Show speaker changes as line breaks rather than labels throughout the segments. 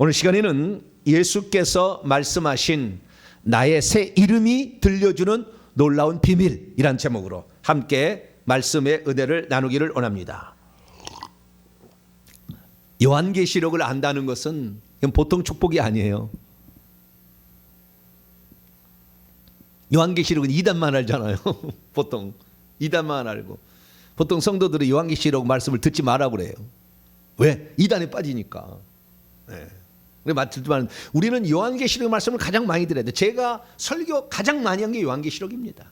오늘 시간에는 예수께서 말씀하신 나의 새 이름이 들려주는 놀라운 비밀이란 제목으로 함께 말씀의 은혜를 나누기를 원합니다. 요한계시록을 안다는 것은 보통 축복이 아니에요. 요한계시록은 2단만 알잖아요. 보통 2단만 알고, 보통 성도들이 요한계시록 말씀을 듣지 마라 그래요. 왜? 2단에 빠지니까. 네. 맞지만 우리는 요한계시록 말씀을 가장 많이 들어야 돼. 제가 설교 가장 많이 한 게 요한계시록입니다.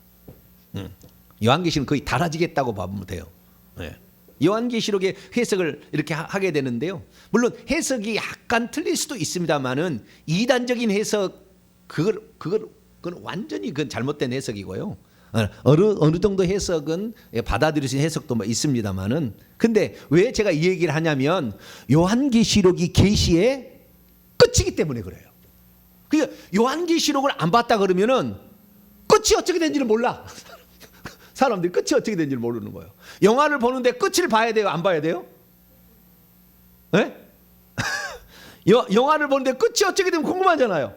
요한계시록 거의 달아지겠다고 보면 돼요. 네. 요한계시록의 해석을 이렇게 하게 되는데요. 물론 해석이 약간 틀릴 수도 있습니다만은 이단적인 해석 그건 완전히 잘못된 해석이고요. 어느 정도 해석은 받아들일 수 있는 해석도 있습니다만은, 근데 왜 제가 이 얘기를 하냐면 요한계시록이 계시의 끝이기 때문에 그래요. 그러니까 요한계시록을 안 봤다 그러면은 끝이 어떻게 된지를 몰라. 사람들이 끝이 어떻게 된지를 모르는 거예요. 영화를 보는데 끝을 봐야 돼요, 안 봐야 돼요? 네? 영화를 보는데 끝이 어떻게 되면 궁금하잖아요.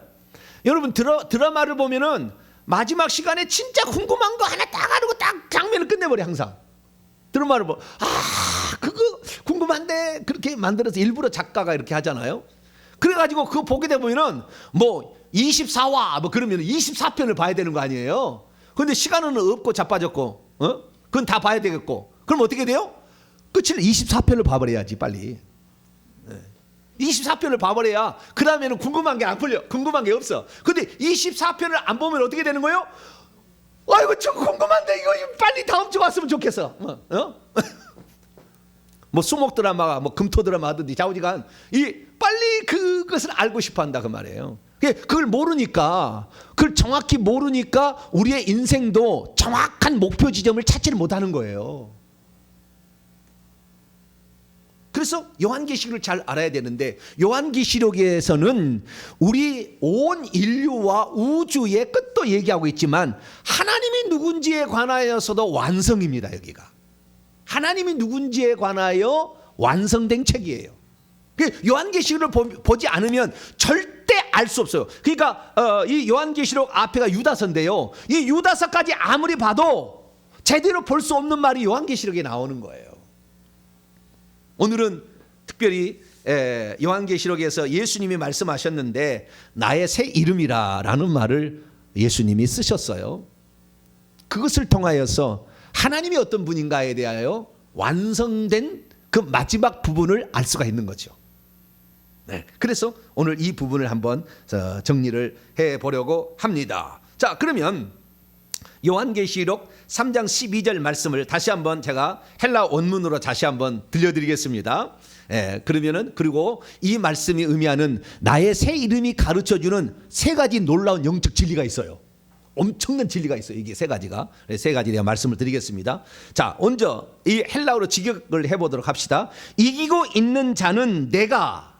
여러분 드라마를 보면은 마지막 시간에 진짜 궁금한 거 하나 딱 하고 딱 장면을 끝내버려. 항상 드라마를 그거 궁금한데 그렇게 만들어서 일부러 작가가 이렇게 하잖아요. 그래가지고 그거 보게 되면은 24화 그러면 24편을 봐야 되는 거 아니에요. 그런데 시간은 없고 자빠졌고, 그건 다 봐야 되겠고, 그럼 어떻게 돼요? 끝을 24편을 봐버려야지 빨리. 24편을 봐버려야 그 다음에는 궁금한 게 안 풀려. 궁금한 게 없어. 근데 24편을 안 보면 어떻게 되는 거예요? 아이고 저 궁금한데 이거 빨리 다음 주 왔으면 좋겠어. 수목 드라마가 금토 드라마 하든지 좌우지간 빨리 그것을 알고 싶어 한다 그 말이에요. 그걸 모르니까, 그걸 정확히 모르니까 우리의 인생도 정확한 목표 지점을 찾지를 못하는 거예요. 그래서 요한계시록을 잘 알아야 되는데, 요한계시록에서는 우리 온 인류와 우주의 끝도 얘기하고 있지만 하나님이 누군지에 관하여서도 완성입니다. 여기가 하나님이 누군지에 관하여 완성된 책이에요. 요한계시록을 보지 않으면 절대 알 수 없어요. 그러니까 이 요한계시록 앞에가 유다서인데요, 이 유다서까지 아무리 봐도 제대로 볼 수 없는 말이 요한계시록에 나오는 거예요. 오늘은 특별히 요한계시록에서 예수님이 말씀하셨는데 나의 새 이름이라는 말을 예수님이 쓰셨어요. 그것을 통하여서 하나님이 어떤 분인가에 대하여 완성된 그 마지막 부분을 알 수가 있는 거죠. 네, 그래서 오늘 이 부분을 한번 정리를 해보려고 합니다. 자, 그러면 요한계시록 3장 12절 말씀을 다시 한번 제가 헬라 원문으로 다시 한번 들려드리겠습니다. 그리고 이 말씀이 의미하는 나의 새 이름이 가르쳐주는 세 가지 놀라운 영적 진리가 있어요. 엄청난 진리가 있어요. 이게 세 가지가. 세 가지 내가 말씀을 드리겠습니다. 자, 먼저 이 헬라어로 직역을 해보도록 합시다. 이기고 있는 자는 내가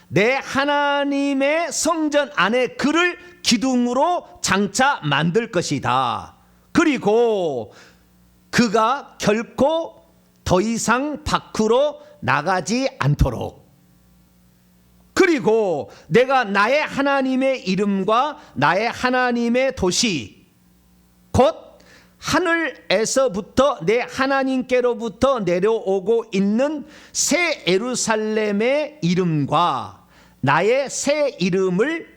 내 하나님의 성전 안에 그를 기둥으로 장차 만들 것이다. 그리고 그가 결코 더 이상 밖으로 나가지 않도록, 그리고 내가 나의 하나님의 이름과 나의 하나님의 도시 곧 하늘에서부터 내 하나님께로부터 내려오고 있는 새 예루살렘의 이름과 나의 새 이름을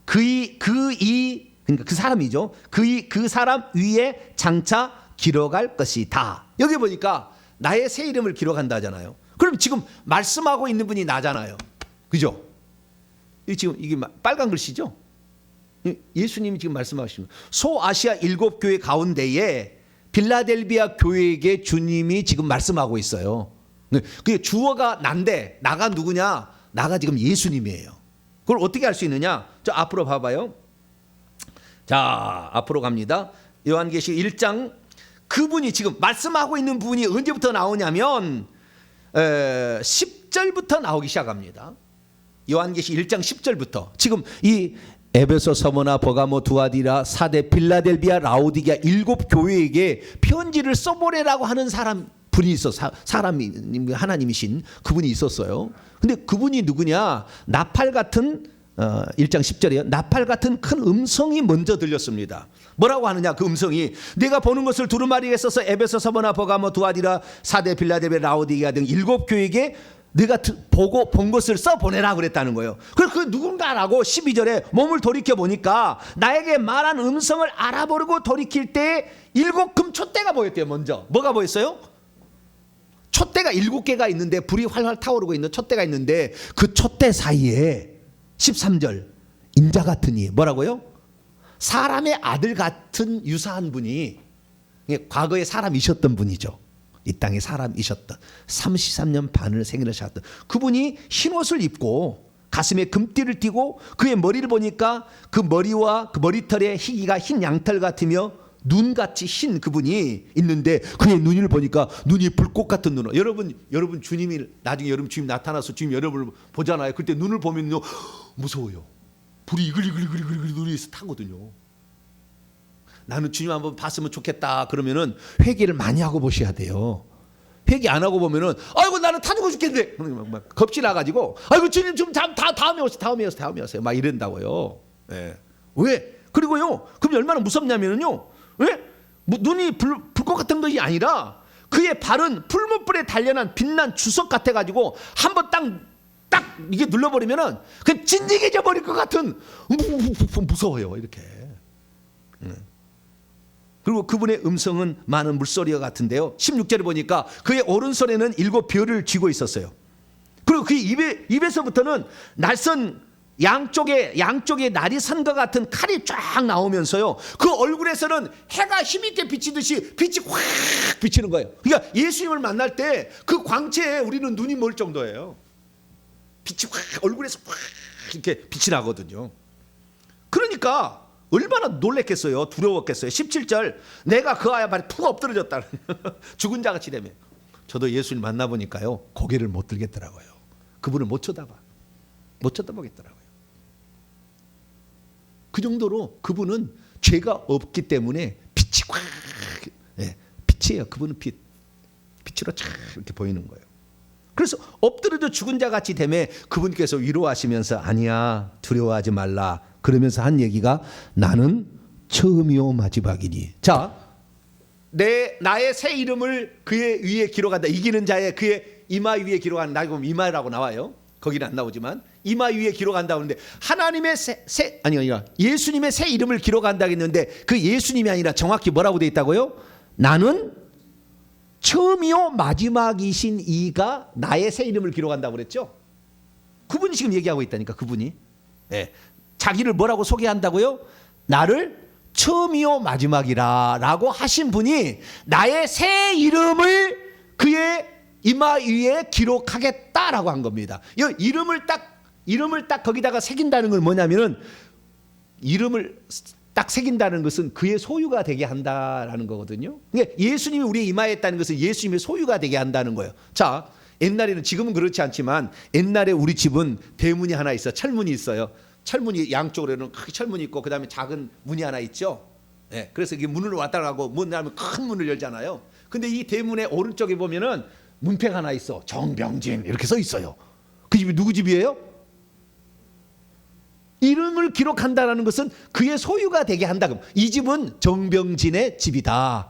그러니까 그 사람이죠. 그 사람 위에 장차 기록할 것이다. 여기 보니까 나의 새 이름을 기록한다 하잖아요. 그럼 지금 말씀하고 있는 분이 나잖아요. 그죠? 지금 이게 빨간 글씨죠? 예수님이 지금 말씀하시는 소아시아 7교회 가운데에 빌라델비아 교회에게 주님이 지금 말씀하고 있어요. 그 주어가 난데 나가 누구냐? 나가 지금 예수님이에요. 그걸 어떻게 알 수 있느냐? 저 앞으로 봐봐요. 자, 앞으로 갑니다. 요한계시록 1장, 그분이 지금 말씀하고 있는 분이 언제부터 나오냐면 10절부터 나오기 시작합니다. 요한계시록 1장 10절부터 지금 이 에베소, 서머나, 버가모, 두아디라, 사데, 빌라델비아, 라오디게아 7교회에게 편지를 써보내라고 하는 사람 분이 있어. 사람이 하나님이신 그분이 있었어요. 근데 그분이 누구냐? 나팔 같은 1장 10절이에요. 나팔 같은 큰 음성이 먼저 들렸습니다. 뭐라고 하느냐? 그 음성이 내가 보는 것을 두루마리에 써서 에베소, 서머나, 버가모, 두아디라, 사대, 빌라델베, 라오디게아 등 7교회에게 네가 보고 본 것을 써보내라 그랬다는 거예요. 그래서 그 누군가라고 12절에 몸을 돌이켜 보니까 나에게 말한 음성을 알아보려고 돌이킬 때 7금 촛대가 보였대요. 먼저 뭐가 보였어요? 촛대가 7개가 있는데 불이 활활 타오르고 있는 촛대가 있는데 그 촛대 사이에 13절 인자 같으니 뭐라고요? 사람의 아들 같은 유사한 분이 과거에 사람이셨던 분이죠. 이 땅에 사람이셨던 33년 반을 생일하셨던 그분이 흰옷을 입고 가슴에 금띠를 띠고 그의 머리를 보니까 그 머리와 그 머리털의 희기가 흰 양털 같으며 눈같이 흰 그분이 있는데 그의 눈을 보니까 눈이 불꽃 같은 눈. 여러분 주님이 나중에 여러분 주님 나타나서 주님 여러분을 보잖아요. 그때 눈을 보면요 무서워요. 불이 이글이글 눈이 타거든요. 나는 주님 한번 봤으면 좋겠다 그러면은 회개를 많이 하고 보셔야 돼요. 회개 안 하고 보면은 아이고 나는 타 죽어 죽겠는데 막 겁이 나가지고 아이고 주님 좀 다음에 오세요 막 이런다고요. 네. 왜? 그리고요 그럼 얼마나 무섭냐면은요 왜? 눈이 불꽃 같은 것이 아니라 그의 발은 풀무불에 단련한 빛난 주석 같아가지고 한번 딱 이게 눌러버리면은 그냥 진지해져 버릴 것 같은 무서워요 이렇게. 그리고 그분의 음성은 많은 물소리와 같은데요. 16절에 보니까 그의 오른손에는 7별을 쥐고 있었어요. 그리고 그 입에서부터는 날선 양쪽에 날이 선 것 같은 칼이 쫙 나오면서요. 그 얼굴에서는 해가 힘있게 비치듯이 빛이 확 비치는 거예요. 그러니까 예수님을 만날 때 그 광채에 우리는 눈이 멀 정도예요. 빛이 확 얼굴에서 확 이렇게 빛이 나거든요. 그러니까 얼마나 놀랬겠어요. 두려웠겠어요. 17절 내가 그 아야 발에 푹 엎드러졌다. 죽은 자같이 되며 저도 예수님 만나보니까요 고개를 못 들겠더라고요. 그분을 못 쳐다보겠더라고요. 그 정도로 그분은 죄가 없기 때문에 빛이 확 빛이에요. 그분은 빛으로 쫙 이렇게 보이는 거예요. 그래서 엎드려져 죽은 자같이 되며 그분께서 위로하시면서 아니야 두려워하지 말라 그러면서 한 얘기가 나는 처음이요 마지막이니. 자, 나의 새 이름을 그의 위에 기록한다. 이기는 자의 그의 이마 위에 기록한다. 나이 보면 이마라고 나와요. 거기는 안 나오지만 이마 위에 기록한다고 하는데 하나님의 아니라 예수님의 새 이름을 기록한다고 했는데 그 예수님이 아니라 정확히 뭐라고 되어 있다고요? 나는 처음이요 마지막이신 이가 나의 새 이름을 기록한다고 그랬죠. 그분이 지금 얘기하고 있다니까. 그분이 자기를 뭐라고 소개한다고요? 나를 처음이요 마지막이라 라고 하신 분이 나의 새 이름을 그의 이마 위에 기록하겠다라고 한 겁니다. 이 이름을 딱 거기다가 새긴다는 건 뭐냐면은 이름을 딱 새긴다는 것은 그의 소유가 되게 한다라는 거거든요. 그러니까 예수님이 우리의 이마에 있다는 것은 예수님의 소유가 되게 한다는 거예요. 자, 옛날에는 지금은 그렇지 않지만 옛날에 우리 집은 대문이 하나 있어. 철문이 있어요. 철문이 양쪽으로는 크게 철문이 있고 그다음에 작은 문이 하나 있죠. 그래서 이게 문을 왔다 가고 문 열면 큰 문을 열잖아요. 근데 이 대문의 오른쪽에 보면은 문패가 하나 있어. 정병진 이렇게 써 있어요. 그 집이 누구 집이에요? 이름을 기록한다라는 것은 그의 소유가 되게 한다. 이 집은 정병진의 집이다.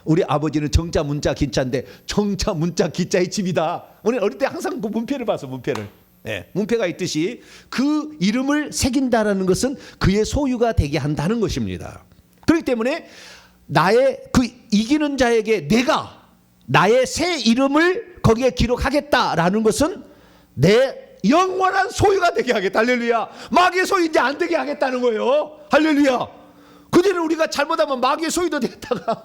우리 아버지는 정자 문자 기자인데 정자 문자 기자의 집이다. 우리 어릴 때 항상 그 문패를 봐서 문패를. 문패가 있듯이 그 이름을 새긴다라는 것은 그의 소유가 되게 한다는 것입니다. 그렇기 때문에 나의 그 이기는 자에게 내가 나의 새 이름을 거기에 기록하겠다라는 것은 내 영원한 소유가 되게 하겠다. 할렐루야. 마귀의 소유 이제 안 되게 하겠다는 거예요. 할렐루야. 그전에는 우리가 잘못하면 마귀의 소유도 됐다가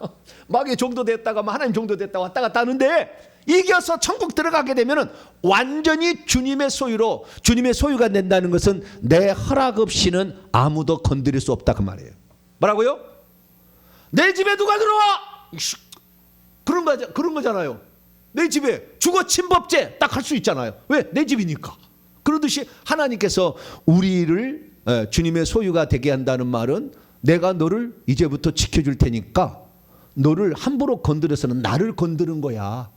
마귀의 종도 됐다가 하나님 종도 됐다가 왔다 갔다 하는데 이겨서 천국 들어가게 되면 완전히 주님의 소유로 주님의 소유가 된다는 것은 내 허락 없이는 아무도 건드릴 수 없다 그 말이에요. 뭐라고요? 내 집에 누가 들어와? 그런 거잖아요. 내 집에 주거 침범죄 딱 할 수 있잖아요. 왜? 내 집이니까. 그러듯이 하나님께서 우리를 주님의 소유가 되게 한다는 말은 내가 너를 이제부터 지켜줄 테니까 너를 함부로 건드려서는 나를 건드는 거야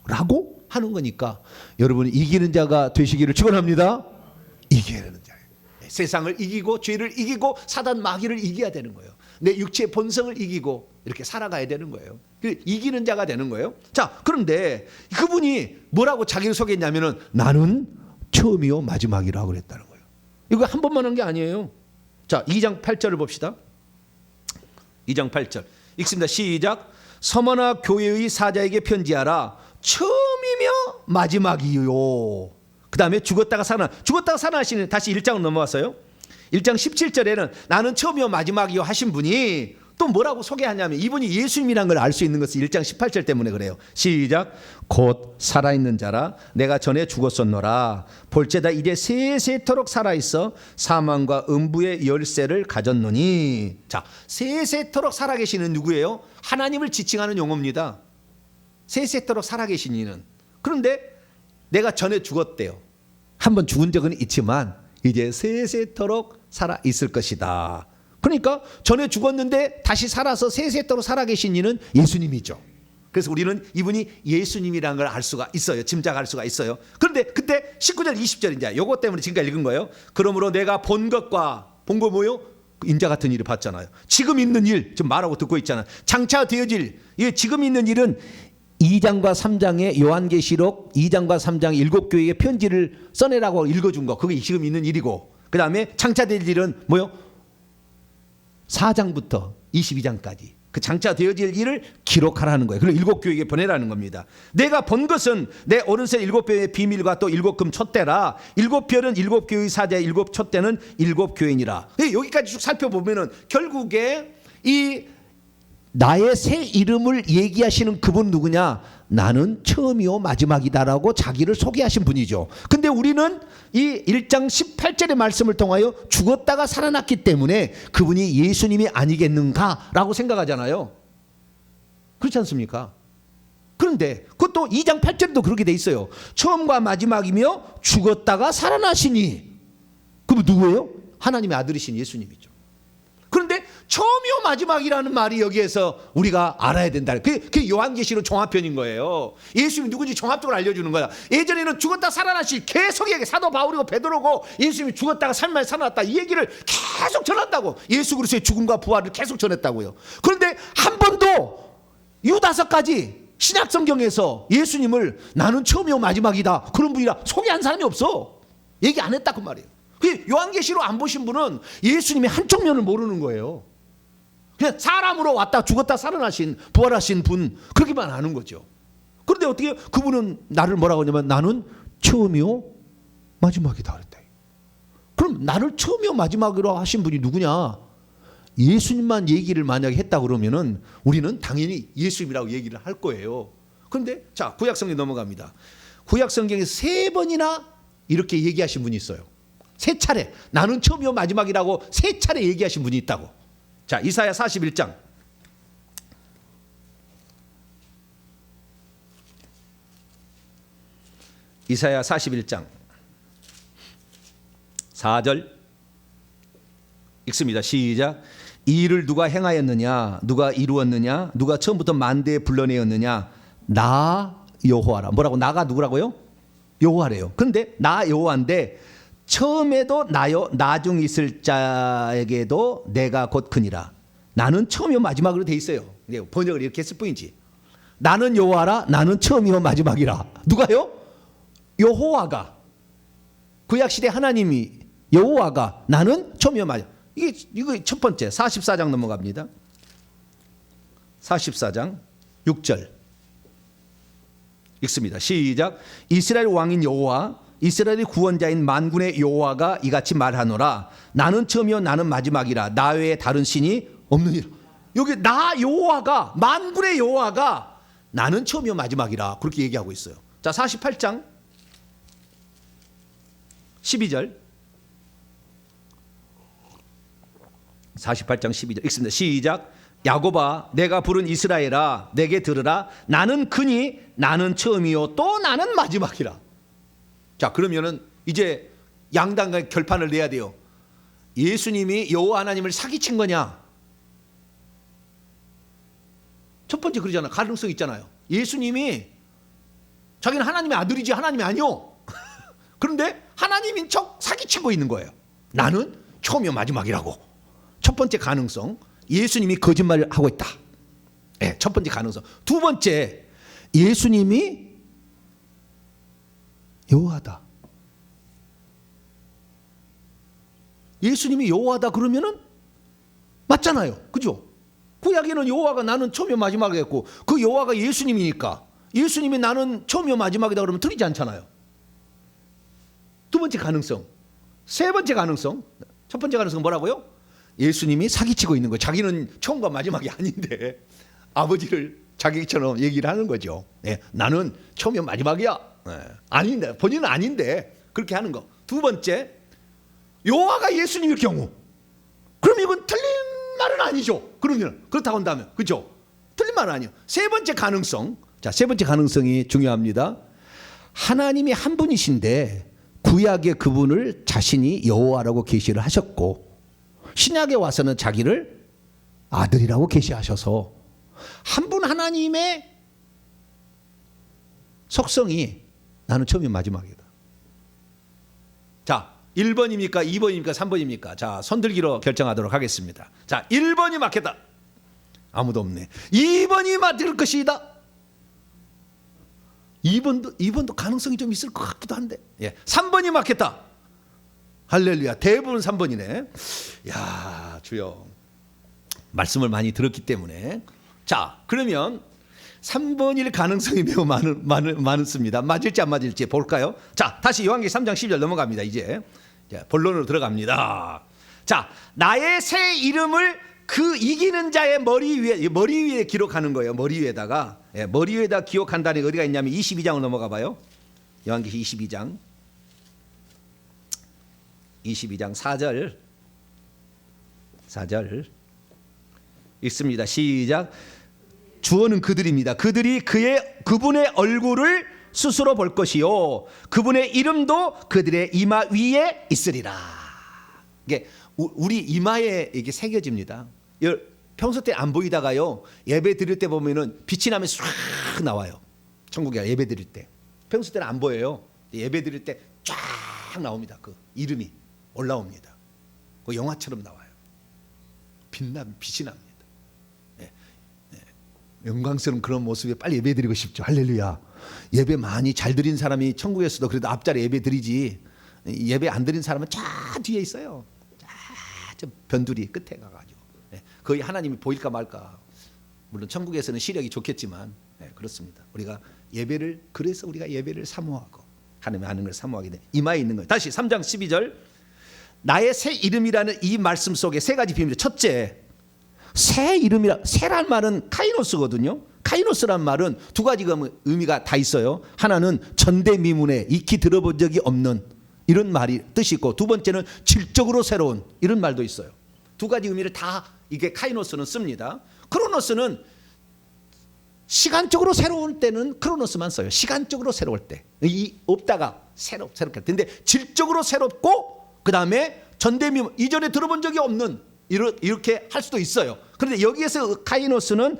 라고 하는 거니까 여러분이 이기는 자가 되시기를 축원합니다. 이겨야 되는 자예요. 세상을 이기고 죄를 이기고 사단 마귀를 이겨야 되는 거예요. 내 육체의 본성을 이기고 이렇게 살아가야 되는 거예요. 이기는 자가 되는 거예요. 자, 그런데 그분이 뭐라고 자기를 소개했냐면은 나는 처음이요 마지막이라고 그랬다는 거예요. 이거 한 번만 한 게 아니에요. 자, 2장 8절을 봅시다. 2장 8절 읽습니다. 시작. 서머나 교회의 사자에게 편지하라. 처음이며 마지막이요. 그 다음에 죽었다가 살아나시는 다시 1장으로 넘어왔어요. 1장 17절에는 나는 처음이요 마지막이요 하신 분이 또 뭐라고 소개하냐면 이분이 예수님이라는 걸 알 수 있는 것은 1장 18절 때문에 그래요. 시작. 곧 살아있는 자라 내가 전에 죽었었노라. 볼지다 이제 세세토록 살아있어 사망과 음부의 열쇠를 가졌노니. 자, 세세토록 살아계시는 누구예요? 하나님을 지칭하는 용어입니다. 세세토록 살아계신 이는. 그런데 내가 전에 죽었대요. 한번 죽은 적은 있지만 이제 세세토록 살아있을 것이다. 그러니까 전에 죽었는데 다시 살아서 세세토록 살아계신 이는 예수님이죠. 그래서 우리는 이분이 예수님이라는 걸 알 수가 있어요. 짐작할 수가 있어요. 그런데 그때 19절 20절 이제 요거 때문에 지금까지 읽은 거예요. 그러므로 내가 본 것과 본 거 뭐요? 인자 같은 일을 봤잖아요. 지금 있는 일 지금 말하고 듣고 있잖아요. 장차 되어질 지금 있는 일은 2장과 3장의 요한계시록 2장과 3장 7교회의 편지를 써내라고 읽어준 거 그게 지금 있는 일이고 그 다음에 장차 될 일은 뭐요? 4장부터 22장까지 그 장차 되어질 일을 기록하라는 거예요. 그리고 7교회에게 보내라는 겁니다. 내가 본 것은 내 오른손 7뼈의 비밀과 또 7금 촛대라. 7별은 7교회의 사자의 7촛대는 7교회니라. 여기까지 쭉 살펴보면은 결국에 이 나의 새 이름을 얘기하시는 그분 누구냐? 나는 처음이요 마지막이다라고 자기를 소개하신 분이죠. 근데 우리는 이 1장 18절의 말씀을 통하여 죽었다가 살아났기 때문에 그분이 예수님이 아니겠는가라고 생각하잖아요. 그렇지 않습니까? 그런데 그것도 2장 8절에도 그렇게 돼 있어요. 처음과 마지막이며 죽었다가 살아나시니. 그분 누구예요? 하나님의 아들이신 예수님이죠. 그런데 처음이요 마지막이라는 말이 여기에서 우리가 알아야 된다. 그게 요한계시록 종합편인 거예요. 예수님이 누군지 종합적으로 알려주는 거야. 예전에는 죽었다 살아나시 계속 얘기 사도 바울이고 베드로고 예수님이 죽었다가 살아났다 이 얘기를 계속 전한다고. 예수 그리스도의 죽음과 부활을 계속 전했다고요. 그런데 한 번도 유다서까지 신약 성경에서 예수님을 나는 처음이요 마지막이다 그런 분이라 소개한 사람이 없어. 얘기 안 했다 그 말이에요. 요한계시록 안 보신 분은 예수님의 한쪽 면을 모르는 거예요. 그냥 사람으로 왔다 죽었다 살아나신 부활하신 분 그렇게만 아는 거죠. 그런데 어떻게 그분은 나를 뭐라고 하냐면 나는 처음이요 마지막이다 그랬다. 그럼 나를 처음이요 마지막으로 하신 분이 누구냐? 예수님만 얘기를 만약에 했다 그러면은 우리는 당연히 예수님이라고 얘기를 할 거예요. 그런데 자 구약성경 넘어갑니다. 구약성경에 3번이나 이렇게 얘기하신 분이 있어요. 3차례 나는 처음이요 마지막이라고 3차례 얘기하신 분이 있다고. 자 이사야 41장 이사야 41장 4절 읽습니다. 시작. 이 일을 누가 행하였느냐 누가 이루었느냐 누가 처음부터 만대에 불러내었느냐 나 여호와라. 뭐라고? 나가 누구라고요? 여호와래요. 그런데 나 여호와인데 처음에도 나요 나중 있을 자에게도 내가 곧 크니라. 나는 처음이요 마지막으로 돼 있어요. 번역을 이렇게 했을 뿐이지. 나는 여호와라. 나는 처음이요 마지막이라. 누가요? 여호와가. 구약시대 하나님이 여호와가 나는 처음이요 마지막. 이거 첫 번째 44장 넘어갑니다. 44장 6절 읽습니다. 시작. 이스라엘 왕인 여호와 이스라엘의 구원자인 만군의 여호와가 이같이 말하노라. 나는 처음이요 나는 마지막이라. 나 외에 다른 신이 없느니라. 여기 나 여호와가 만군의 여호와가 나는 처음이요 마지막이라 그렇게 얘기하고 있어요. 자 48장 12절 48장 12절 읽습니다. 시작. 야곱아 내가 부른 이스라엘아 내게 들으라. 나는 그니 나는 처음이요 또 나는 마지막이라. 자 그러면은 이제 양당의 결판을 내야 돼요. 예수님이 여호와 하나님을 사기친 거냐 첫 번째 그러잖아요. 가능성 있잖아요. 예수님이 자기는 하나님의 아들이지 하나님이 아니요. 그런데 하나님인 척 사기치고 있는 거예요. 나는 처음이요 마지막이라고. 첫 번째 가능성, 예수님이 거짓말을 하고 있다. 네, 첫 번째 가능성. 두 번째, 예수님이 여호와다. 예수님이 여호와다 그러면은 맞잖아요. 그죠? 구약에는 여호와가 나는 처음이요 마지막이었고 그 여호와가 예수님이니까 예수님이 나는 처음이요 마지막이다 그러면 틀리지 않잖아요. 두 번째 가능성. 세 번째 가능성. 첫 번째 가능성은 뭐라고요? 예수님이 사기치고 있는 거예요. 자기는 처음과 마지막이 아닌데 아버지를 자기처럼 얘기를 하는 거죠. 네, 나는 처음이요 마지막이야. 네, 아닌데 본인은 아닌데 그렇게 하는 거. 두 번째, 여호와가 예수님일 경우 그럼 이건 틀린 말은 아니죠. 그러면 그렇다고 한다면 그죠? 틀린 말은 아니에요. 세 번째 가능성. 자, 세 번째 가능성이 중요합니다. 하나님이 한 분이신데 구약의 그분을 자신이 여호와라고 계시를 하셨고 신약에 와서는 자기를 아들이라고 계시하셔서 한 분 하나님의 속성이 나는 처음이 마지막이다. 자, 1번입니까? 2번입니까? 3번입니까? 자, 손들기로 결정하도록 하겠습니다. 자, 1번이 맞겠다. 아무도 없네. 2번이 맞을 것이다. 2번도 가능성이 좀 있을 것 같기도 한데. 예. 3번이 맞겠다. 할렐루야. 대부분 3번이네. 야, 주여. 말씀을 많이 들었기 때문에. 자, 그러면 3번일 가능성이 매우 많습니다. 맞을지 안 맞을지 볼까요? 자, 다시 요한계시록 3장 10절 넘어갑니다. 이제 본론으로 들어갑니다. 자, 나의 새 이름을 그 이기는 자의 머리 위에 기록하는 거예요. 머리 위에다가. 예, 머리 위에다 기록한다는 게 어디가 있냐면 22장을 넘어가 봐요. 요한계시록 22장 4절 읽습니다. 시작. 주어는 그들입니다. 그들이 그분의 얼굴을 스스로 볼 것이요 그분의 이름도 그들의 이마 위에 있으리라. 이게 우리 이마에 이게 새겨집니다. 평소 때 안 보이다가요 예배 드릴 때 보면은 빛이 나면 싹 나와요. 천국에 예배 드릴 때 평소 때는 안 보여요. 예배 드릴 때 쫙 나옵니다. 그 이름이 올라옵니다. 그 영화처럼 나와요. 빛이 납니다. 영광스러운 그런 모습에 빨리 예배 드리고 싶죠. 할렐루야. 예배 많이 잘 드린 사람이 천국에서도 그래도 앞자리 예배 드리지 예배 안 드린 사람은 저 뒤에 있어요. 저 변두리 끝에 가가지고 거의 하나님이 보일까 말까. 물론 천국에서는 시력이 좋겠지만 그렇습니다. 우리가 그래서 우리가 예배를 사모하고 하나님의 하는 걸 사모하게 돼. 이마에 있는 거예요. 다시 3장 12절. 나의 새 이름이라는 이 말씀 속에 세 가지 비밀. 첫째, 새 이름이라, 새란 말은 카이노스거든요. 카이노스란 말은 두 가지 의미가 다 있어요. 하나는 전대미문에 익히 들어본 적이 없는 이런 말이 뜻이 있고 두 번째는 질적으로 새로운 이런 말도 있어요. 두 가지 의미를 다 이게 카이노스는 씁니다. 크로노스는 시간적으로 새로울 때는 크로노스만 써요. 시간적으로 새로울 때. 없다가 새롭게. 근데 질적으로 새롭고 그다음에 전대미문 이전에 들어본 적이 없는 이렇게 할 수도 있어요. 그런데 여기에서 카이노스는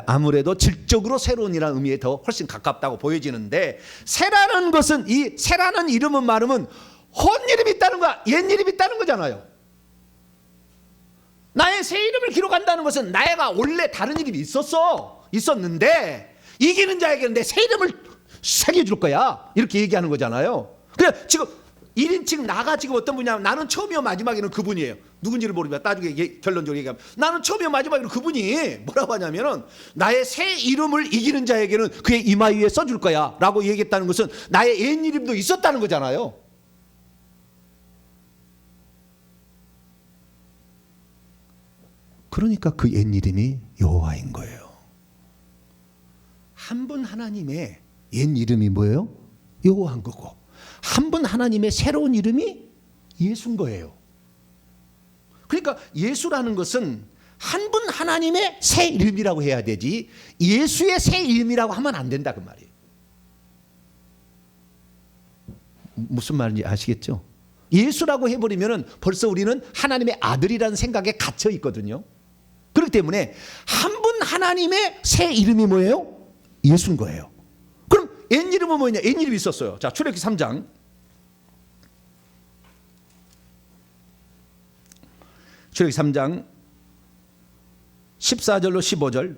아무래도 질적으로 새로운이라는 의미에 더 훨씬 가깝다고 보여지는데 새라는 것은 이 새라는 이름은 말하면 혼 이름이 있다는 거야. 옛 이름이 있다는 거잖아요. 나의 새 이름을 기록한다는 것은 나가 원래 다른 이름이 있었는데 이기는 자에게는 내 새 이름을 새겨줄 거야. 이렇게 얘기하는 거잖아요. 그래 지금 1인칭 나가 지금 어떤 분이냐면 나는 처음이요 마지막에는 그분이에요. 누군지를 모르면 나중에 결론적으로 얘기하면 나는 처음이요 마지막에는 그분이 뭐라고 하냐면은 나의 새 이름을 이기는 자에게는 그의 이마 위에 써줄 거야 라고 얘기했다는 것은 나의 옛 이름도 있었다는 거잖아요. 그러니까 그 옛 이름이 여호와인 거예요. 한 분 하나님의 옛 이름이 뭐예요? 여호와인 거고 한 분 하나님의 새로운 이름이 예수인 거예요. 그러니까 예수라는 것은 한 분 하나님의 새 이름이라고 해야 되지 예수의 새 이름이라고 하면 안 된다 그 말이에요. 무슨 말인지 아시겠죠? 예수라고 해버리면 벌써 우리는 하나님의 아들이라는 생각에 갇혀 있거든요. 그렇기 때문에 한 분 하나님의 새 이름이 뭐예요? 예수인 거예요. 그럼 옛 이름은 뭐냐? 옛 이름이 있었어요. 자, 출애굽기 3장. 출애굽기 3장 14절로 15절.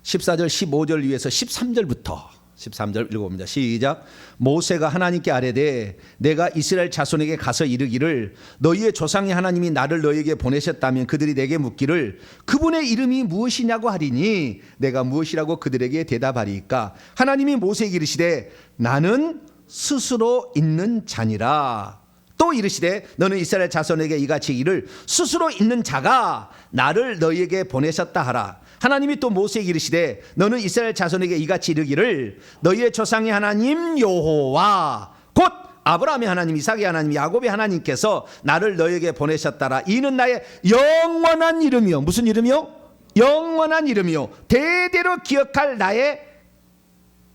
14절 15절 위에서 13절 읽어봅니다. 시작. 모세가 하나님께 아뢰되 내가 이스라엘 자손에게 가서 이르기를 너희의 조상의 하나님이 나를 너희에게 보내셨다면 그들이 내게 묻기를 그분의 이름이 무엇이냐고 하리니 내가 무엇이라고 그들에게 대답하리이까. 하나님이 모세에게 이르시되 나는 스스로 있는 자니라. 또 이르시되 너는 이스라엘 자손에게 이같이 이를 스스로 있는 자가 나를 너희에게 보내셨다 하라. 하나님이 또 모세에게 이르시되 너는 이스라엘 자손에게 이같이 이르기를 너희의 조상의 하나님 여호와 곧 아브라함의 하나님, 이삭의 하나님, 야곱의 하나님께서 나를 너희에게 보내셨다라. 이는 나의 영원한 이름이요. 무슨 이름이요? 영원한 이름이요. 대대로 기억할 나의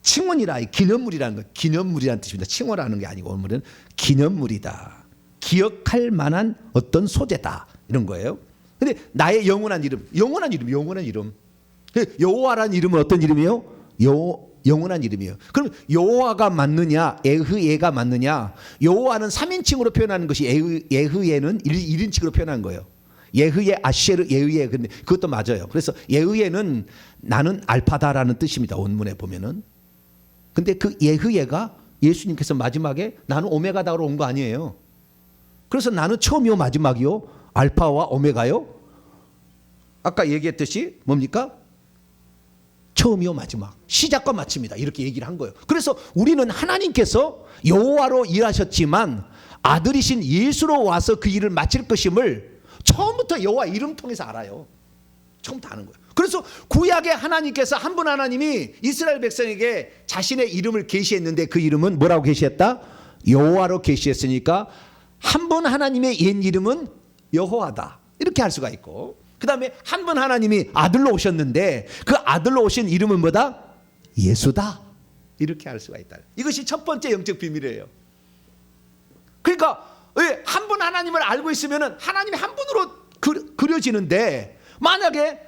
칭언이라. 기념물이라는 거. 기념물이라는 뜻입니다. 칭언하는 게 아니고 오늘은 기념물이다. 기억할 만한 어떤 소재다. 이런 거예요. 근데 나의 영원한 이름. 여호와라는 이름은 어떤 이름이에요? 영원한 이름이에요. 그럼 여호와가 맞느냐, 에흐예가 맞느냐? 여호와는 3인칭으로 표현하는 것이 에흐예는 1인칭으로 표현한 거예요. 예흐예, 아쉐르, 예흐예. 근데 그것도 맞아요. 그래서 예흐예는 나는 알파다라는 뜻입니다. 원문에 보면은. 근데 그 예흐예가 예수님께서 마지막에 나는 오메가다로 온 거 아니에요. 그래서 나는 처음이요 마지막이요 알파와 오메가요. 아까 얘기했듯이 뭡니까? 처음이요 마지막, 시작과 마침이다. 이렇게 얘기를 한 거예요. 그래서 우리는 하나님께서 여호와로 일하셨지만 아들이신 예수로 와서 그 일을 마칠 것임을 처음부터 여호와 이름 통해서 알아요. 처음부터 아는 거예요. 그래서 구약의 하나님께서 한 분 하나님이 이스라엘 백성에게 자신의 이름을 계시했는데 그 이름은 뭐라고 계시했다? 여호와로 계시했으니까 한 분 하나님의 옛 이름은 여호와다. 이렇게 할 수가 있고, 그 다음에 한 분 하나님이 아들로 오셨는데 그 아들로 오신 이름은 뭐다? 예수다. 이렇게 할 수가 있다. 이것이 첫 번째 영적 비밀이에요. 그러니까 한 분 하나님을 알고 있으면 하나님이 한 분으로 그려지는데, 만약에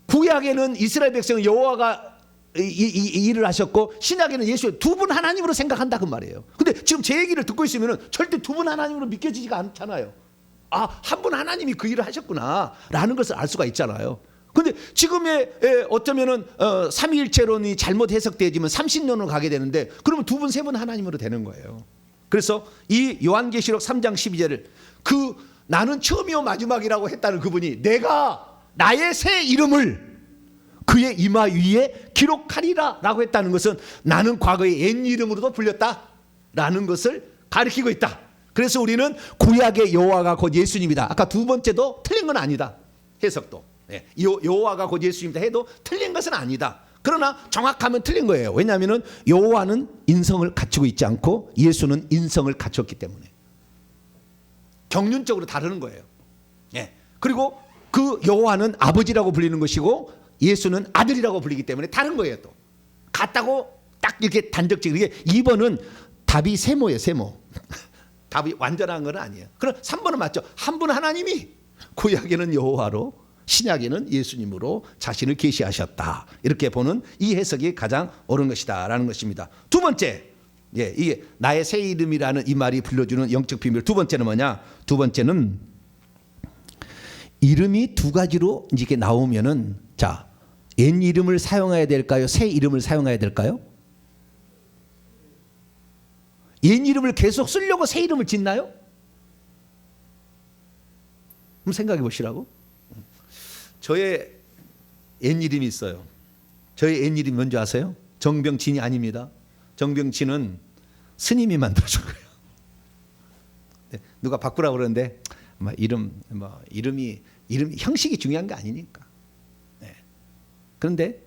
구약에는 이스라엘 백성은 여호와가 이 일을 하셨고 신약에는 예수 두 분 하나님으로 생각한다 그 말이에요. 근데 지금 제 얘기를 듣고 있으면 절대 두 분 하나님으로 믿겨지지가 않잖아요. 아, 한 분 하나님이 그 일을 하셨구나 라는 것을 알 수가 있잖아요. 근데 지금의 어쩌면은 삼위일체론이 잘못 해석되지만 30년으로 가게 되는데, 그러면 두 분 세 분 하나님으로 되는 거예요. 그래서 이 요한계시록 3장 12절을 그 나는 처음이요 마지막이라고 했다는 그분이 내가 나의 새 이름을 그의 이마 위에 기록하리라 라고 했다는 것은 나는 과거에 옛 이름으로도 불렸다라는 것을 가리키고 있다. 그래서 우리는 구약의 여호와가 곧 예수님이다. 아까 두 번째도 틀린 건 아니다. 해석도. 여호와가 곧 예수님이다 해도 틀린 것은 아니다. 그러나 정확하면 틀린 거예요. 왜냐하면 여호와는 인성을 갖추고 있지 않고 예수는 인성을 갖췄기 때문에 경륜적으로 다르는 거예요. 그리고 그 여호와는 아버지라고 불리는 것이고 예수는 아들이라고 불리기 때문에 다른 거예요. 또 같다고 딱 이렇게 단적지게. 이게 2번은 답이 세모예요. 세모. 답이 완전한 건 아니에요. 그럼 3번은 맞죠. 한 분 하나님이 구약에는 여호와로 신약에는 예수님으로 자신을 계시하셨다. 이렇게 보는 이 해석이 가장 옳은 것이다 라는 것입니다. 두 번째, 이게 나의 새 이름이라는 이 말이 불러주는 영적 비밀. 두 번째는 뭐냐? 두 번째는 이름이 두 가지로 이렇게 나오면은, 자, 옛 이름을 사용해야 될까요? 새 이름을 사용해야 될까요? 옛 이름을 계속 쓰려고 새 이름을 짓나요? 한번 생각해 보시라고. 저의 옛 이름이 있어요. 저의 옛 이름이 뭔지 아세요? 정병진이 아닙니다. 정병진은 스님이 만들어준 거예요. 누가 바꾸라고 그러는데 이름이 형식이 중요한 게 아니니까. 그런데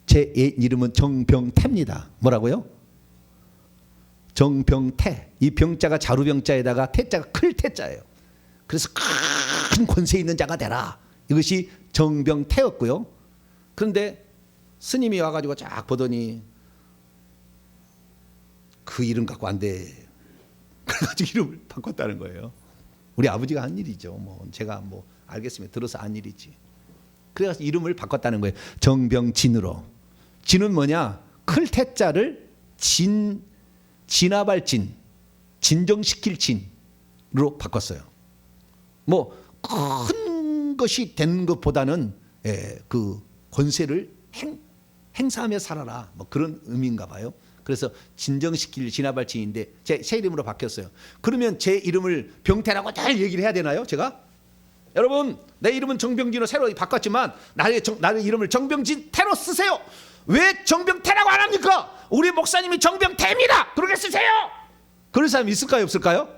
제 옛 이름은 정병태입니다. 뭐라고요? 정병태. 이 병자가 자루병자에다가 태자가 클 태자예요. 그래서 큰 권세 있는 자가 되라. 이것이 정병태였고요. 그런데 스님이 와가지고 쫙 보더니 그 이름 갖고 안 돼. 그래가지고 이름을 바꿨다는 거예요. 우리 아버지가 한 일이죠. 뭐 제가 뭐 알겠습니다. 들어서 한 일이지. 그래서 이름을 바꿨다는 거예요. 정병진으로. 진은 뭐냐? 클태자를 진압할 진정시킬 진으로 바꿨어요. 뭐 큰 것이 된 것보다는 그 권세를 행사하며 살아라. 뭐 그런 의미인가 봐요. 그래서 진정시킬 진압할 진인데 새 이름으로 바뀌었어요. 그러면 제 이름을 병태라고 잘 얘기를 해야 되나요? 제가? 여러분, 내 이름은 정병진으로 새로 바꿨지만 나의 이름을 정병진 태로 쓰세요. 왜 정병태라고 안 합니까? 우리 목사님이 정병태입니다. 그렇게 쓰세요. 그런 사람이 있을까요? 없을까요?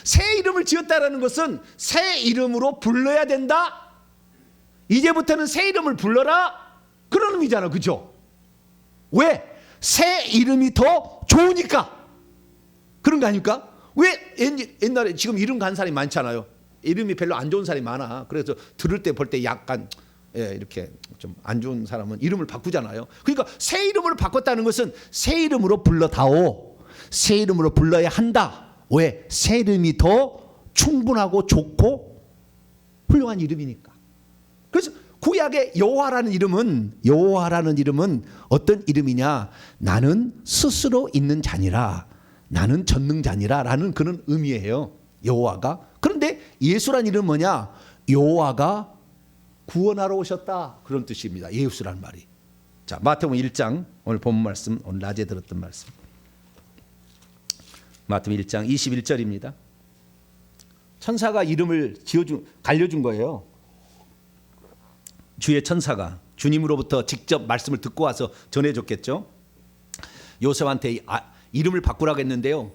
새 이름을 지었다라는 것은 새 이름으로 불러야 된다. 이제부터는 새 이름을 불러라. 그런 의미잖아. 그죠? 왜? 새 이름이 더 좋으니까. 그런 거 아닙니까? 왜 옛날에 지금 이름 간 사람이 많잖아요. 이름이 별로 안 좋은 사람이 많아. 그래서 들을 때 볼 때 약간 이렇게 좀 안 좋은 사람은 이름을 바꾸잖아요. 그러니까 새 이름으로 바꿨다는 것은 새 이름으로 불러다오. 새 이름으로 불러야 한다. 왜? 새 이름이 더 충분하고 좋고 훌륭한 이름이니까. 그래서 구약의 여호와라는 이름은 어떤 이름이냐? 나는 스스로 있는 자니라. 나는 전능자니라 라는 그런 의미예요. 여호와가. 그런데 예수란 이름은 뭐냐? 여호와가 구원하러 오셨다. 그런 뜻입니다. 예수란 말이. 자, 마태복음 1장 오늘 본문 말씀, 오늘 낮에 들었던 말씀. 마태복음 1장 21절입니다. 천사가 이름을 갈려준 거예요. 주의 천사가 주님으로부터 직접 말씀을 듣고 와서 전해줬겠죠. 요셉한테 이름을 바꾸라고 했는데요.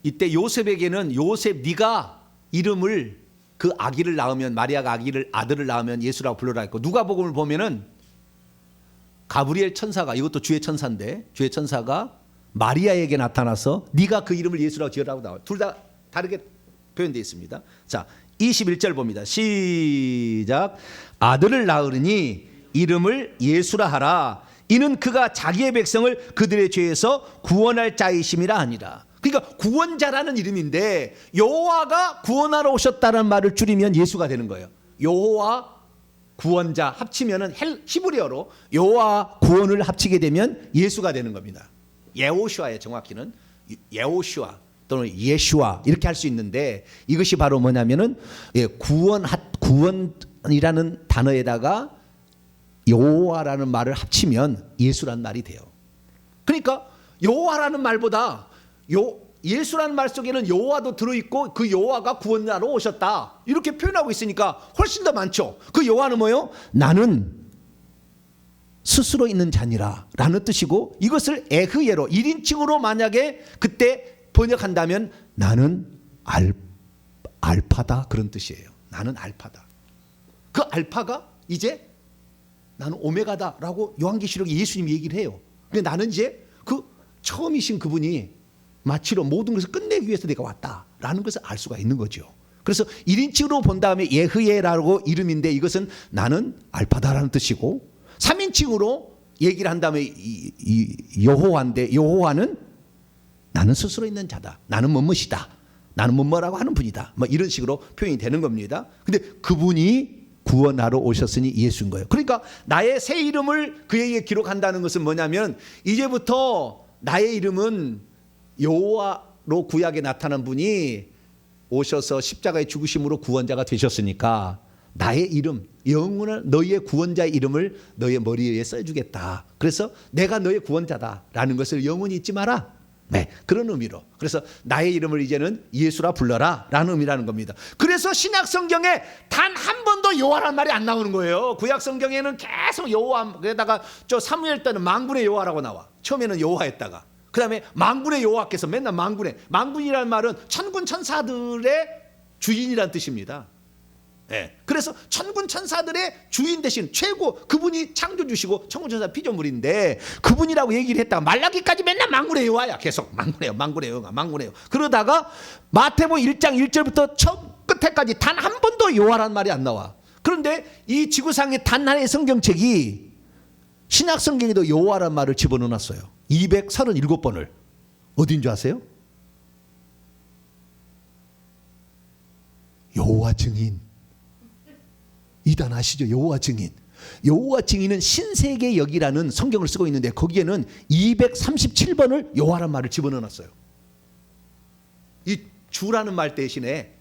이때 요셉에게는 요셉 네가 이름을 그 아기를 낳으면 마리아가 아들을 낳으면 예수라고 불러라 했고 누가복음을 보면은 가브리엘 천사가 이것도 주의 천사인데 주의 천사가 마리아에게 나타나서 네가 그 이름을 예수라고 지으라고 나와요. 둘 다 다르게 표현되어 있습니다. 자, 21절 봅니다. 시작. 아들을 낳으리니 이름을 예수라 하라. 이는 그가 자기의 백성을 그들의 죄에서 구원할 자이심이라 하니라. 그러니까 구원자라는 이름인데 여호와가 구원하러 오셨다는 말을 줄이면 예수가 되는 거예요. 여호와 구원자 합치면은 히브리어로 여호와 구원을 합치게 되면 예수가 되는 겁니다. 예호슈아의 정확히는 예호슈아 또는 예슈아 이렇게 할 수 있는데 이것이 바로 뭐냐면은 구원이라는 단어에다가 여호와라는 말을 합치면 예수라는 말이 돼요. 그러니까 여호와라는 말보다 예수라는 말 속에는 여호와도 들어있고 그 여호와가 구원하러 오셨다 이렇게 표현하고 있으니까 훨씬 더 많죠. 그 여호와는 뭐예요? 나는 스스로 있는 자니라 라는 뜻이고 이것을 에흐예로 1인칭으로 만약에 그때 번역한다면 나는 알파다 그런 뜻이에요. 나는 알파다. 그 알파가 이제 나는 오메가다 라고 요한계시록에 예수님이 얘기를 해요. 근데 나는 이제 그 처음이신 그분이 마치로 모든 것을 끝내기 위해서 내가 왔다라는 것을 알 수가 있는 거죠. 그래서 1인칭으로 본 다음에 예흐예라고 이름인데 이것은 나는 알파다라는 뜻이고 3인칭으로 얘기를 한 다음에 여호와인데 여호와는 나는 스스로 있는 자다. 나는 뭐뭐이다. 나는 뭐뭐라고 하는 분이다. 뭐 이런 식으로 표현이 되는 겁니다. 근데 그분이 구원하러 오셨으니 예수인 거예요. 그러니까 나의 새 이름을 그에게 기록한다는 것은 뭐냐면 이제부터 나의 이름은 여호와로 구약에 나타난 분이 오셔서 십자가의 죽으심으로 구원자가 되셨으니까 나의 이름, 영원한 너희의 구원자의 이름을 너의 머리 위에 써주겠다. 그래서 내가 너의 구원자다라는 것을 영원히 잊지 마라. 네, 그런 의미로. 그래서 나의 이름을 이제는 예수라 불러라 라는 의미라는 겁니다. 그래서 신약 성경에 단 한 번도 여호와라는 말이 안 나오는 거예요. 구약 성경에는 계속 여호와, 그러다가 저 사무엘 때는 만군의 여호와라고 나와. 처음에는 여호와였다가 그 다음에 만군의 여호와께서 맨날 만군이라는 말은 천군 천사들의 주인이라는 뜻입니다. 네. 그래서 천군 천사들의 주인 대신 최고 그분이 창조주시고 천군 천사 피조물인데 그분이라고 얘기를 했다가 말라기까지 맨날 만군의 여호와야. 계속 만군의 여호와. 그러다가 마태복음 1장 1절부터 처음 끝에까지 단 한 번도 여호와라는 말이 안 나와. 그런데 이 지구상의 단 하나의 성경책이 신약 성경에도 여호와라는 말을 집어넣어놨어요. 237번을. 어딘 줄 아세요? 여호와 증인. 이단 아시죠? 여호와 증인. 여호와 증인은 신세계 역이라는 성경을 쓰고 있는데 거기에는 237번을 여호와란 말을 집어넣어놨어요. 이 주라는 말 대신에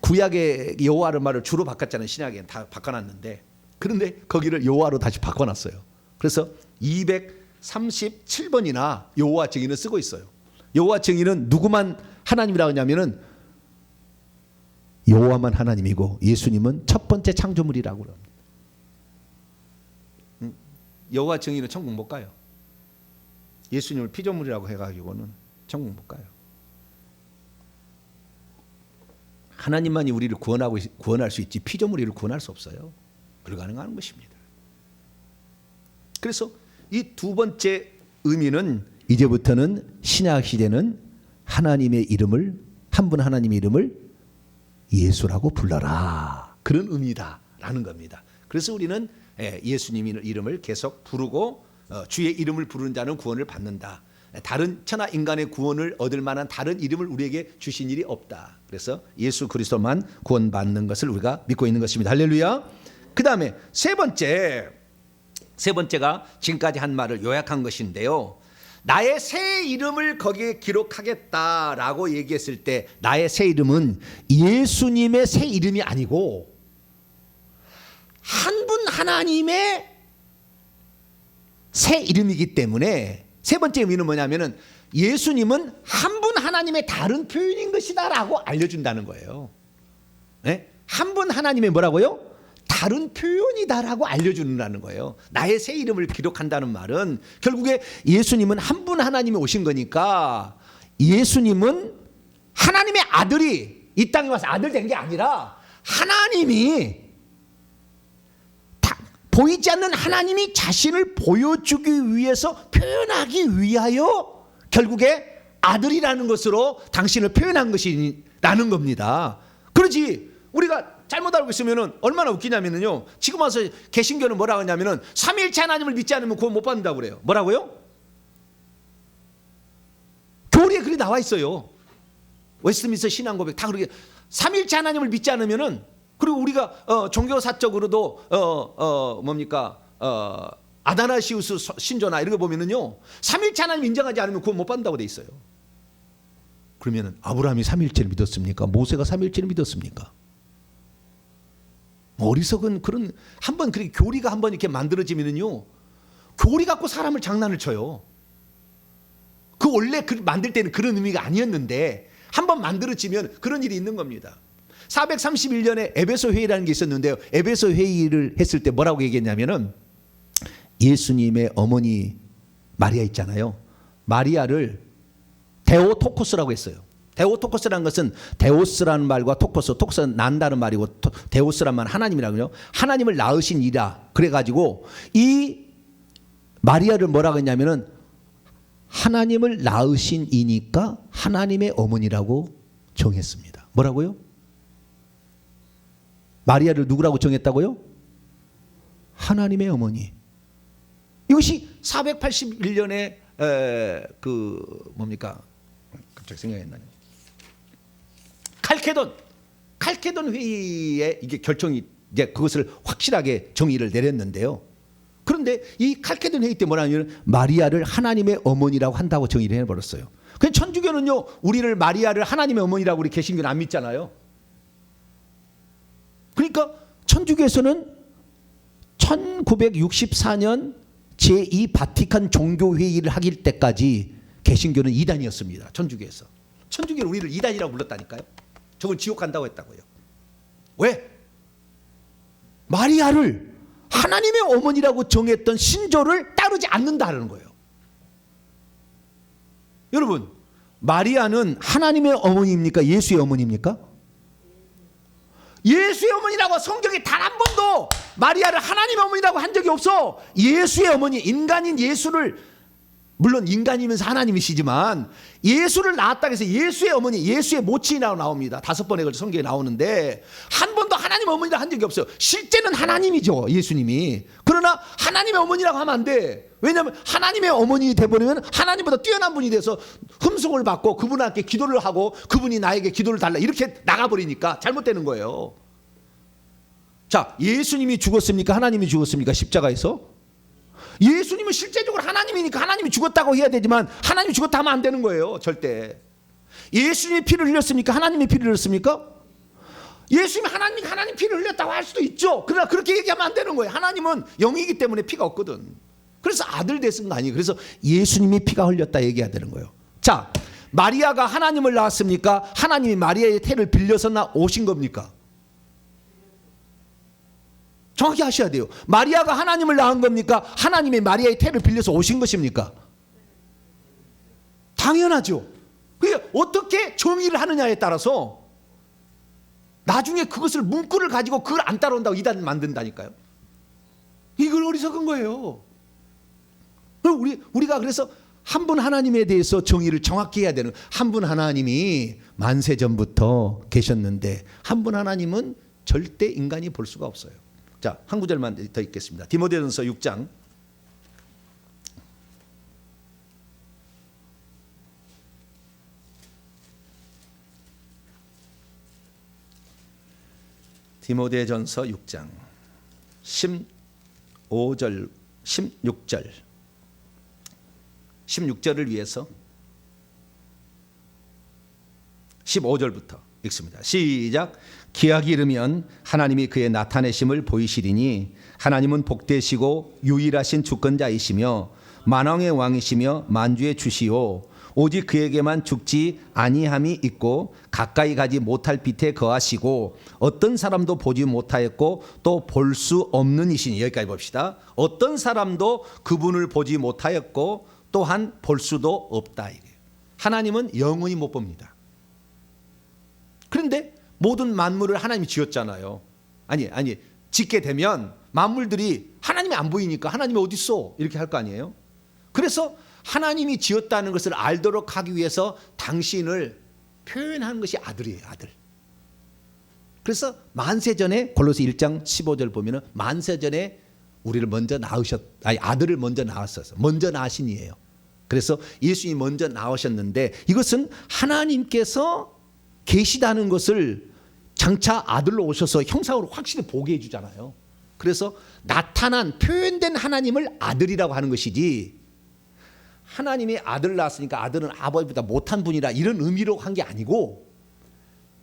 구약의 여호와란 말을 주로 바꿨잖아요. 신약에 다 바꿔놨는데 그런데 거기를 여호와로 다시 바꿔놨어요. 그래서 237번이나 여호와 증인을 쓰고 있어요. 여호와 증인은 누구만 하나님이라고 하냐면은 여호와만 하나님이고 예수님은 첫 번째 창조물이라고 합니다. 여호와 증인은 천국 못 가요. 예수님을 피조물이라고 해가지고는 천국 못 가요. 하나님만이 우리를 구원할 수 있지 피조물이 구원할 수 없어요. 불가능한 것입니다. 그래서 이 두 번째 의미는 이제부터는 신약 시대는 하나님의 이름을 한 분 하나님의 이름을 예수라고 불러라 그런 의미다라는 겁니다. 그래서 우리는 예수님의 이름을 계속 부르고 주의 이름을 부르는 자는 구원을 받는다. 다른 천하 인간의 구원을 얻을 만한 다른 이름을 우리에게 주신 일이 없다. 그래서 예수 그리스도만 구원받는 것을 우리가 믿고 있는 것입니다. 할렐루야. 그 다음에 세 번째가 지금까지 한 말을 요약한 것인데요. 나의 새 이름을 거기에 기록하겠다라고 얘기했을 때 나의 새 이름은 예수님의 새 이름이 아니고 한 분 하나님의 새 이름이기 때문에 세 번째 의미는 뭐냐면은 예수님은 한 분 하나님의 다른 표현인 것이다라고 알려준다는 거예요. 네? 한 분 하나님의 뭐라고요? 다른 표현이다라고 알려주는 거예요. 나의 새 이름을 기록한다는 말은 결국에 예수님은 한 분 하나님이 오신 거니까 예수님은 하나님의 아들이 이 땅에 와서 아들 된 게 아니라 하나님이 보이지 않는 하나님이 자신을 보여주기 위해서 표현하기 위하여 결국에 아들이라는 것으로 당신을 표현한 것이라는 겁니다. 그러지 우리가 잘못 알고 있으면 얼마나 웃기냐면요. 지금 와서 개신교는 뭐라고 하냐면은 삼위일체 하나님을 믿지 않으면 구원 못 받는다고 그래요. 뭐라고요? 교리에 그리 나와 있어요. 웨스트민스터 신앙고백 다 그렇게 삼위일체 하나님을 믿지 않으면은 그리고 우리가 종교사적으로도 아다나시우스 신조나 이런 거 보면은요 삼위일체 하나님 인정하지 않으면 구원 못 받는다고 돼 있어요. 그러면은 아브라함이 삼위일체를 믿었습니까? 모세가 삼위일체를 믿었습니까? 어리석은 그런 한번 그렇게 교리가 한번 이렇게 만들어지면은요 교리 갖고 사람을 장난을 쳐요. 그 원래 만들 때는 그런 의미가 아니었는데 한번 만들어지면 그런 일이 있는 겁니다. 431년에 에베소 회의라는 게 있었는데요. 에베소 회의를 했을 때 뭐라고 얘기했냐면은 예수님의 어머니 마리아 있잖아요. 마리아를 데오토코스라고 했어요. 데오토코스라는 것은 데오스라는 말과 토코스는 난다는 말이고 데오스라는 말은 하나님이라고요. 하나님을 낳으신 이라 그래가지고 이 마리아를 뭐라고 했냐면은 하나님을 낳으신 이니까 하나님의 어머니라고 정했습니다. 뭐라고요? 마리아를 누구라고 정했다고요? 하나님의 어머니. 이것이 481년에 갑자기 생각이 나네요. 칼케돈 회의에 이게 결정이 이제 그것을 확실하게 정의를 내렸는데요. 그런데 이 칼케돈 회의 때 뭐라냐면 마리아를 하나님의 어머니라고 한다고 정의를 해버렸어요. 근데 천주교는요 우리를 마리아를 하나님의 어머니라고 우리 개신교는 안 믿잖아요. 그러니까 천주교에서는 1964년 제2 바티칸 종교회의를 하길 때까지 개신교는 이단이었습니다. 천주교에서. 천주교는 우리를 이단이라고 불렀다니까요. 저건 지옥 간다고 했다고요. 왜? 마리아를 하나님의 어머니라고 정했던 신조를 따르지 않는다는 거예요. 여러분, 마리아는 하나님의 어머니입니까? 예수의 어머니입니까? 예수의 어머니라고 성경에 단 한 번도 마리아를 하나님의 어머니라고 한 적이 없어. 예수의 어머니, 인간인 예수를 물론 인간이면서 하나님이시지만 예수를 낳았다 해서 예수의 어머니, 예수의 모친이라고 나옵니다. 5번에 걸쳐 성경에 나오는데 한 번도 하나님 어머니라 한 적이 없어요. 실제는 하나님이죠, 예수님이. 그러나 하나님의 어머니라고 하면 안 돼. 왜냐하면 하나님의 어머니 돼버리면 하나님보다 뛰어난 분이 돼서 흠송을 받고 그분한테 기도를 하고 그분이 나에게 기도를 달라 이렇게 나가버리니까 잘못되는 거예요. 자, 예수님이 죽었습니까? 하나님이 죽었습니까? 십자가에서? 예수님은 실제적으로 하나님이니까 하나님이 죽었다고 해야 되지만 하나님이 죽었다 하면 안 되는 거예요. 절대. 예수님이 피를 흘렸습니까? 하나님이 피를 흘렸습니까? 예수님이 하나님 피를 흘렸다고 할 수도 있죠. 그러나 그렇게 얘기하면 안 되는 거예요. 하나님은 영이기 때문에 피가 없거든. 그래서 아들 됐은 거 아니에요. 그래서 예수님이 피가 흘렸다 얘기해야 되는 거예요. 자, 마리아가 하나님을 낳았습니까? 하나님이 마리아의 태를 빌려서 오신 겁니까? 정확히 하셔야 돼요. 마리아가 하나님을 낳은 겁니까? 하나님이 마리아의 태를 빌려서 오신 것입니까? 당연하죠. 그게 어떻게 정의를 하느냐에 따라서 나중에 그것을 문구를 가지고 그걸 안 따라온다고 이단 만든다니까요. 이걸 어리석은 거예요. 우리가 그래서 한 분 하나님에 대해서 정의를 정확히 해야 되는, 한 분 하나님이 만세 전부터 계셨는데 한 분 하나님은 절대 인간이 볼 수가 없어요. 자, 한 구절만 더 읽겠습니다. 디모데전서 6장. 디모데전서 6장 15절 16절을 위해서 15절부터 읽습니다. 시작. 기약이 이르면 하나님이 그의 나타내심을 보이시리니 하나님은 복되시고 유일하신 주권자이시며 만왕의 왕이시며 만주의 주시오. 오직 그에게만 죽지 아니함이 있고 가까이 가지 못할 빛에 거하시고 어떤 사람도 보지 못하였고 또 볼 수 없는 이시니. 여기까지 봅시다. 어떤 사람도 그분을 보지 못하였고 또한 볼 수도 없다. 하나님은 영원히 못 봅니다. 그런데 모든 만물을 하나님이 지었잖아요. 아니 짓게 되면 만물들이 하나님이 안 보이니까 하나님이 어디 있어? 이렇게 할 거 아니에요. 그래서 하나님이 지었다는 것을 알도록 하기 위해서 당신을 표현하는 것이 아들이에요. 아들. 그래서 만세전에 골로새 1장 15절 보면은 만세전에 우리를 먼저 아들을 먼저 낳았어요. 먼저 낳으신 이에요. 그래서 예수님이 먼저 나오셨는데 이것은 하나님께서 계시다는 것을 장차 아들로 오셔서 형상으로 확실히 보게 해주잖아요. 그래서 나타난 표현된 하나님을 아들이라고 하는 것이지 하나님이 아들 낳았으니까 아들은 아버지보다 못한 분이라 이런 의미로 한 게 아니고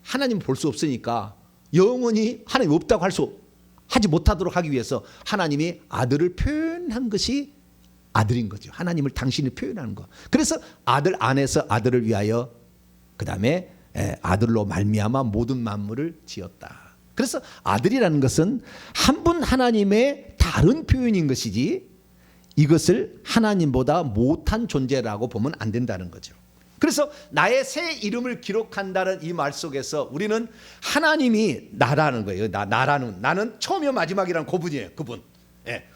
하나님 볼 수 없으니까 영원히 하나님 없다고 하지 못하도록 하기 위해서 하나님이 아들을 표현한 것이 아들인 거죠. 하나님을 당신이 표현하는 거. 그래서 아들 안에서 아들을 위하여 그 다음에 아들로 말미암아 모든 만물을 지었다. 그래서 아들이라는 것은 한 분 하나님의 다른 표현인 것이지 이것을 하나님보다 못한 존재라고 보면 안 된다는 거죠. 그래서 나의 새 이름을 기록한다는 이 말 속에서 우리는 하나님이 나라는 거예요. 나는 처음이요 마지막이라는 그분이에요. 그분.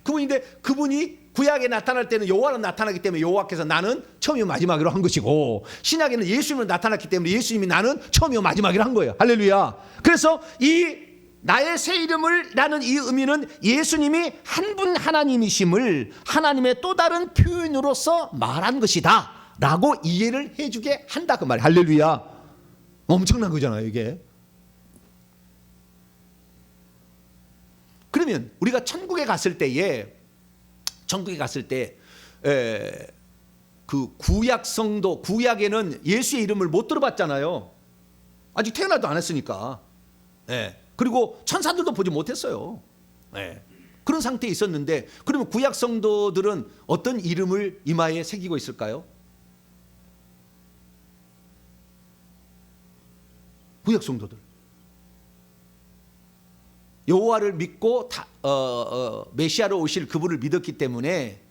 그분인데 그분이 구약에 나타날 때는 여호와는 나타나기 때문에 여호와께서 나는 처음이요 마지막이로 한 것이고 신약에는 예수님은 나타났기 때문에 예수님이 나는 처음이요 마지막이로 한 거예요. 할렐루야. 그래서 이 나의 새 이름을 라는 이 의미는 예수님이 한 분 하나님이심을 하나님의 또 다른 표현으로서 말한 것이다 라고 이해를 해주게 한다 그 말이에요. 할렐루야. 엄청난 거잖아요 이게. 그러면 우리가 천국에 갔을 때 그 구약 성도, 구약에는 예수의 이름을 못 들어봤잖아요. 아직 태어나도 안 했으니까. 그리고 천사들도 보지 못했어요. 그런 상태에 있었는데 그러면 구약 성도들은 어떤 이름을 이마에 새기고 있을까요? 구약 성도들 여호와를 믿고 메시아로 오실 그분을 믿었기 때문에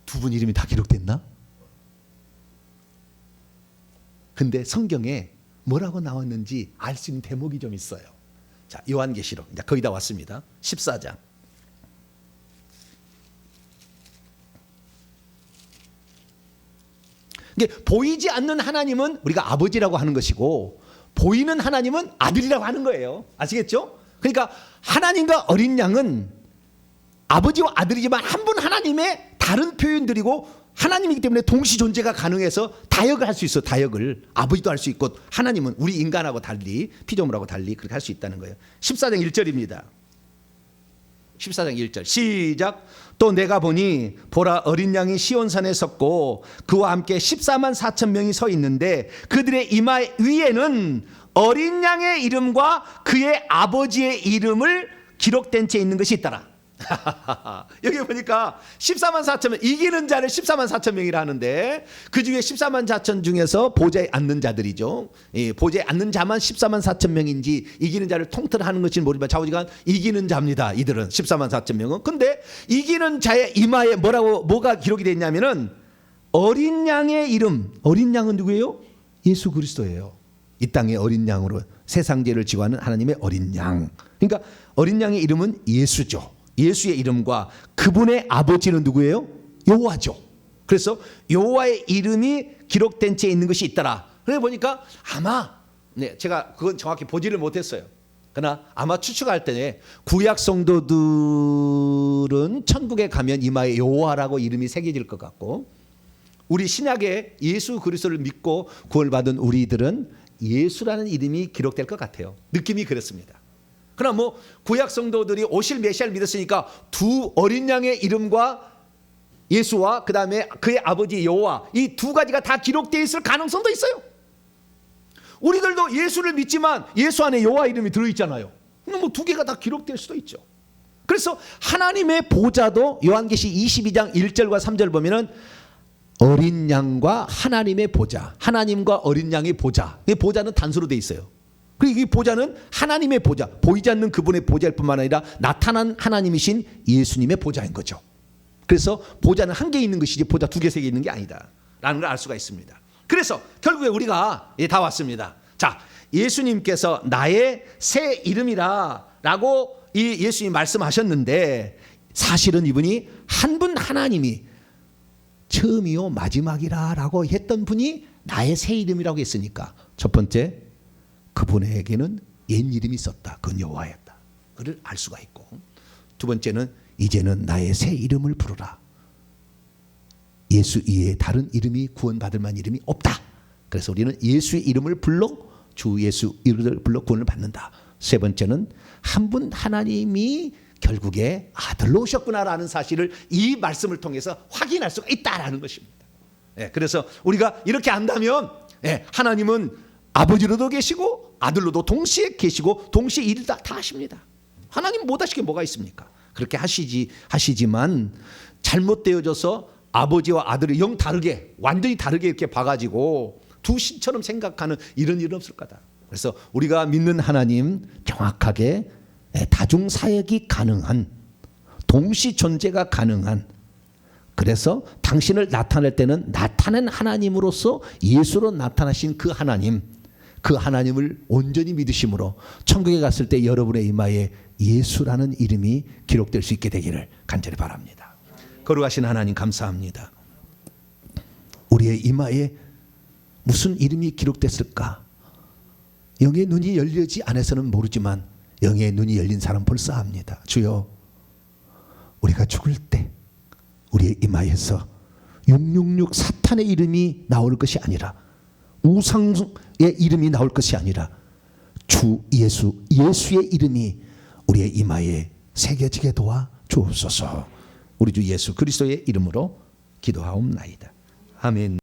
두 분 이름이 다 기록됐나? 근데 성경에 뭐라고 나왔는지 알 수 있는 대목이 좀 있어요. 자, 요한계시록 이제 거의 다 왔습니다. 14장 이게 보이지 않는 하나님은 우리가 아버지라고 하는 것이고 보이는 하나님은 아들이라고 하는 거예요. 아시겠죠? 그러니까 하나님과 어린 양은 아버지와 아들이지만 한 분 하나님의 다른 표현들이고 하나님이기 때문에 동시 존재가 가능해서 다역을 할 수 있어. 다역을 아버지도 할 수 있고 하나님은 우리 인간하고 달리 피조물하고 달리 그렇게 할 수 있다는 거예요. 14장 1절입니다. 14장 1절 시작. 또 내가 보니 보라 어린 양이 시온산에 섰고 그와 함께 14만 4천 명이 서 있는데 그들의 이마 위에는 어린 양의 이름과 그의 아버지의 이름을 기록된 채 있는 것이 있더라. 여기 보니까 14만 4천 명, 이기는 자를 14만 4천 명이라 하는데 그 중에 14만 4천 중에서 보좌에 앉는 자들이죠. 보좌에 앉는 자만 14만 4천 명인지 이기는 자를 통틀하는 것인지 모르지만 좌우지간 이기는 자입니다. 이들은 14만 4천 명은. 근데 이기는 자의 이마에 뭐가 기록이 되어 있냐면은 어린 양의 이름. 어린 양은 누구예요? 예수 그리스도예요. 이 땅의 어린 양으로 세상 죄를 지고 하는 하나님의 어린 양. 그러니까 어린 양의 이름은 예수죠. 예수의 이름과 그분의 아버지는 누구예요? 여호와죠. 그래서 여호와의 이름이 기록된 채 있는 것이 있더라. 그래 보니까 아마 제가 그건 정확히 보지를 못했어요. 그러나 아마 추측할 때 구약 성도들은 천국에 가면 이마에 여호와라고 이름이 새겨질 것 같고 우리 신약에 예수 그리스도를 믿고 구원받은 우리들은 예수라는 이름이 기록될 것 같아요. 느낌이 그렇습니다. 그러나 뭐 구약 성도들이 오실 메시아를 믿었으니까 두 어린 양의 이름과 예수와 그 다음에 그의 아버지 여호와 이 두 가지가 다 기록되어 있을 가능성도 있어요. 우리들도 예수를 믿지만 예수 안에 여호와 이름이 들어있잖아요. 그럼 뭐 두 개가 다 기록될 수도 있죠. 그래서 하나님의 보좌도 요한계시 22장 1절과 3절 보면은 어린 양과 하나님의 보좌, 하나님과 어린 양의 보좌. 이 보좌는 단수로 돼 있어요. 그리고 이 보좌는 하나님의 보좌, 보이지 않는 그분의 보좌일 뿐만 아니라 나타난 하나님이신 예수님의 보좌인 거죠. 그래서 보좌는 한 개 있는 것이지 보좌 두 개, 세 개 있는 게 아니다 라는 걸 알 수가 있습니다. 그래서 결국에 우리가 다 왔습니다. 자, 예수님께서 나의 새 이름이라 라고 이 예수님이 말씀하셨는데 사실은 이분이 한 분 하나님이 처음이요 마지막이라 라고 했던 분이 나의 새 이름이라고 했으니까 첫 번째 그분에게는 옛 이름이 있었다. 그건 여호와였다. 그를 알 수가 있고 두 번째는 이제는 나의 새 이름을 부르라. 예수 이외에 다른 이름이 구원받을 만한 이름이 없다. 그래서 우리는 예수의 이름을 불러 주 예수 이름을 불러 구원을 받는다. 세 번째는 한 분 하나님이 결국에 아들로 오셨구나라는 사실을 이 말씀을 통해서 확인할 수가 있다라는 것입니다. 그래서 우리가 이렇게 안다면 하나님은 아버지로도 계시고 아들로도 동시에 계시고 동시에 일을 다 하십니다. 하나님 못 하시게 뭐가 있습니까? 그렇게 하시지만 잘못되어져서 아버지와 아들을 영 다르게 완전히 다르게 이렇게 봐가지고 두 신처럼 생각하는 이런 일은 없을 거다. 그래서 우리가 믿는 하나님 정확하게 다중 사역이 가능한 동시 존재가 가능한 그래서 당신을 나타낼 때는 나타낸 하나님으로서 예수로 나타나신 그 하나님을 온전히 믿으심으로 천국에 갔을 때 여러분의 이마에 예수라는 이름이 기록될 수 있게 되기를 간절히 바랍니다. 거룩하신 하나님 감사합니다. 우리의 이마에 무슨 이름이 기록됐을까? 영의 눈이 열리지 않아서는 모르지만 영의 눈이 열린 사람 벌써 압니다. 주여, 우리가 죽을 때 우리의 이마에서 666 사탄의 이름이 나올 것이 아니라 우상의 이름이 나올 것이 아니라 주 예수의 이름이 우리의 이마에 새겨지게 도와 주옵소서. 우리 주 예수 그리스도의 이름으로 기도하옵나이다. 아멘.